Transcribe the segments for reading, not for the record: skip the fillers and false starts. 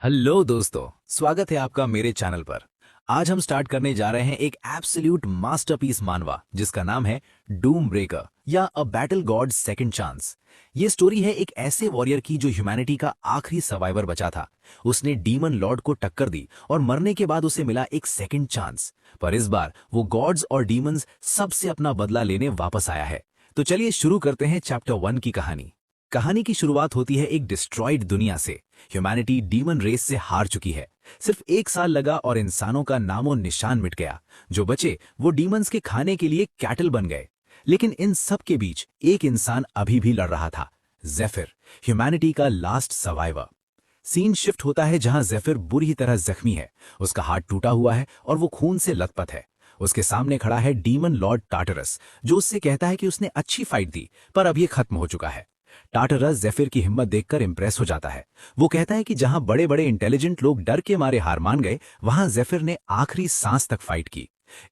Hello दोस्तों, स्वागत है आपका मेरे चैनल पर। आज हम स्टार्ट करने जा रहे हैं एक एब्सोल्यूट मास्टरपीस मानवा जिसका नाम है डूम ब्रेकर या a battle God second chance. ये स्टोरी है एक ऐसे वॉरियर की जो ह्यूमैनिटी का आखिरी सर्वाइवर बचा था। उसने डीमन लॉर्ड को टक्कर दी और मरने के बाद उसे मिला एक सेकंड चांस। पर इस बार वो गॉड्स और डीमंस सबसे अपना बदला लेने वापस आया है। तो चलिए शुरू करते हैं चैप्टर 1 की कहानी। कहानी की शुरुआत होती है एक डिस्ट्रॉयड दुनिया से। ह्यूमैनिटी डीमन रेस से हार चुकी है। सिर्फ 1 साल लगा और इंसानों का नामो निशान मिट गया। जो बचे वो डीमंस के खाने के लिए कैटल बन गए। लेकिन इन सब के बीच एक इंसान अभी भी लड़ रहा था, ज़ेफिर, ह्यूमैनिटी का लास्ट सर्वाइवर। सीन शिफ्ट होता है जहां ज़ेफिर बुरी तरह जख्मी है। उसका हाथ टूटा हुआ है और वो खून से लथपथ है। उसके सामने खड़ा है डीमन लॉर्ड टार्टरस, जो उससे कहता है कि उसने अच्छी फाइट दी पर अब ये खत्म हो चुका है। टार्टरस ज़ेफिर की हिम्मत देखकर इंप्रेस हो जाता है। वो कहता है कि जहां बड़े बड़े इंटेलिजेंट लोग डर के मारे हार मान गए, वहां ज़ेफिर ने आखिरी सांस तक फाइट की।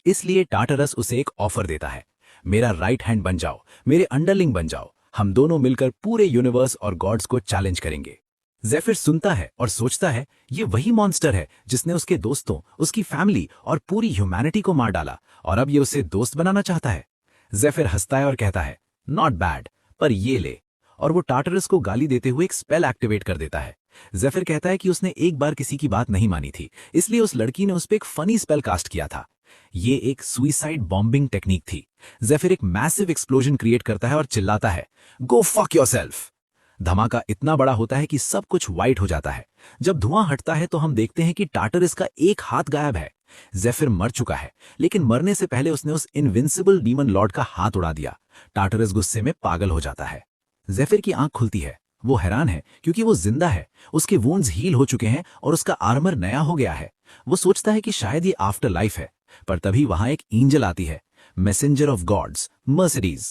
इसलिए टार्टरस उसे एक ऑफर देता है, मेरा राइट हैंड बन जाओ, मेरे अंडरलिंग बन जाओ, हम दोनों मिलकर पूरे यूनिवर्स और गॉड्स को चैलेंज करेंगे। ज़ेफिर सुनता है और सोचता है ये वही मॉन्स्टर है जिसने उसके दोस्तों, उसकी फैमिली और पूरी ह्यूमैनिटी को मार डाला और अब ये उसे दोस्त बनाना चाहता है। ज़ेफिर हंसता है और कहता है, नॉट बैड, पर ये ले। और वो टार्टरस को गाली देते हुए एक स्पेल एक्टिवेट कर देता है। ज़ेफिर कहता है कि उसने एक बार किसी की बात नहीं मानी थी, इसलिए उस लड़की ने उस पर एक फनी स्पेल कास्ट किया था। ये एक सुइसाइड बॉम्बिंग टेक्निक थी। ज़ेफिर एक मैसिव एक्सप्लोजन क्रिएट करता है और चिल्लाता है, गो फक योरसेल्फ। धमाका इतना बड़ा होता है कि सब कुछ वाइट हो जाता है। जब धुआं हटता है तो हम देखते हैं कि टार्टरस का एक हाथ गायब है। ज़ेफिर मर चुका है, लेकिन मरने से पहले उसने उस इनविंसिबल डीमन लॉर्ड का हाथ उड़ा दिया। टार्टरस गुस्से में पागल हो जाता है। ज़ेफिर की आंख खुलती है। वो हैरान है क्योंकि वो जिंदा है। उसके वुंड्स हील हो चुके हैं और उसका आर्मर नया हो गया है। वो सोचता है कि शायद ये आफ्टर लाइफ है, पर तभी वहां एक एंजल आती है, messenger of gods, Mercedes.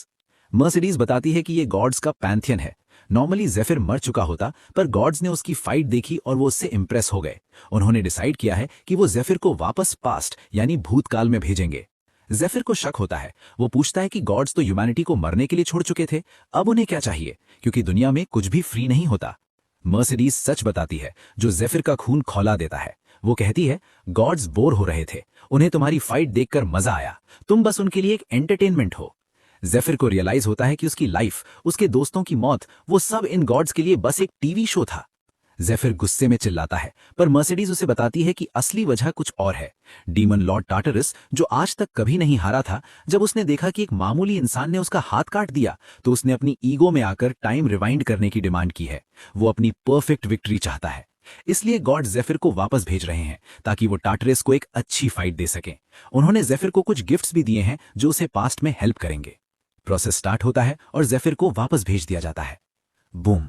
Mercedes बताती है कि ये गॉड्स का पैंथियन है। नॉर्मली ज़ेफिर मर चुका होता, पर गॉड्स ने उसकी फाइट देखी और वो उससे इंप्रेस हो गए। उन्होंने डिसाइड किया है कि वो ज़ेफिर को वापस पास्ट यानी भूतकाल में भेजेंगे। ज़ेफिर को शक होता है। वो पूछता है कि गॉड्स तो ह्यूमैनिटी को मरने के लिए छोड़ चुके थे, अब उन्हें क्या चाहिए, क्योंकि दुनिया में कुछ भी फ्री नहीं होता। मर्सिडीज सच बताती है, जो ज़ेफिर का खून खौला देता है। वो कहती है, गॉड्स बोर हो रहे थे, उन्हें तुम्हारी फाइट देखकर मजा आया, तुम बस उनके लिए एक एंटरटेनमेंट हो। ज़ेफिर को रियलाइज होता है कि उसकी लाइफ, उसके दोस्तों की मौत, वो सब इन गॉड्स के लिए बस एक टीवी शो था। ज़ेफिर गुस्से में चिल्लाता है, पर मर्सिडीज उसे बताती है कि असली वजह कुछ और है। डीमन लॉर्ड टार्टरस, जो आज तक कभी नहीं हारा था, जब उसने देखा कि एक मामूली इंसान ने उसका हाथ काट दिया, तो उसने अपनी ईगो में आकर टाइम रिवाइंड करने की डिमांड की है। वो अपनी परफेक्ट विक्ट्री चाहता है। इसलिए गॉड ज़ेफिर को वापस भेज रहे हैं ताकि वो टार्टरस को एक अच्छी फाइट दे सकें। उन्होंने ज़ेफिर को कुछ गिफ्ट्स भी दिए हैं जो उसे पास्ट में हेल्प करेंगे। प्रोसेस स्टार्ट होता है और ज़ेफिर को वापस भेज दिया जाता है। बूम!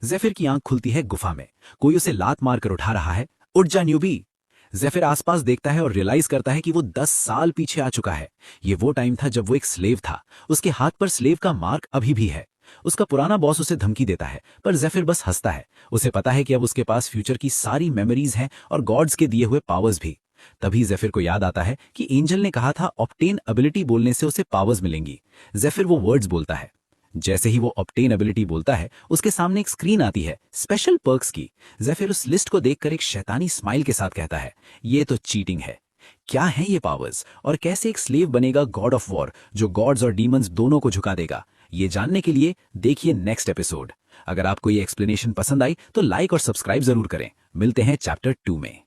ज़ेफिर की आंख खुलती है गुफा में। कोई उसे लात मारकर उठा रहा है। उठ जा न्यूबी! ज़ेफिर आसपास देखता है और रियलाइज करता है कि वो 10 साल पीछे आ चुका है। ये वो टाइम था जब वो एक स्लेव था। उसके हाथ पर स्लेव का मार्क अभी भी है। उसका पुराना बॉस उसे धमकी देता है, पर ज़ेफिर बस हंसता है। उसे पता है कि अब उसके पास फ्यूचर की सारी मेमोरीज हैं और गॉड्स के दिए हुए पावर्स भी। तभी ज़ेफिर को याद आता है कि एंजल ने कहा था ऑब्टेन एबिलिटी बोलने से उसे पावर्स मिलेंगी। ज़ेफिर वो वर्ड्स बोलता है। जैसे ही वो ऑब्टेन एबिलिटी बोलता है, उसके सामने एक स्क्रीन आती है स्पेशल पर्क्स की। ज़ेफिर उस लिस्ट को देखकर एक शैतानी स्माइल के साथ कहता है, ये तो चीटिंग है। क्या है ये पावर्स और कैसे एक स्लेव बनेगा गॉड ऑफ वॉर, जो गॉड्स और डीमंस दोनों को झुका देगा? ये जानने के लिए देखिए नेक्स्ट एपिसोड। अगर आपको ये एक्सप्लेनेशन पसंद आई तो लाइक और सब्सक्राइब जरूर करें। मिलते हैं चैप्टर 2 में।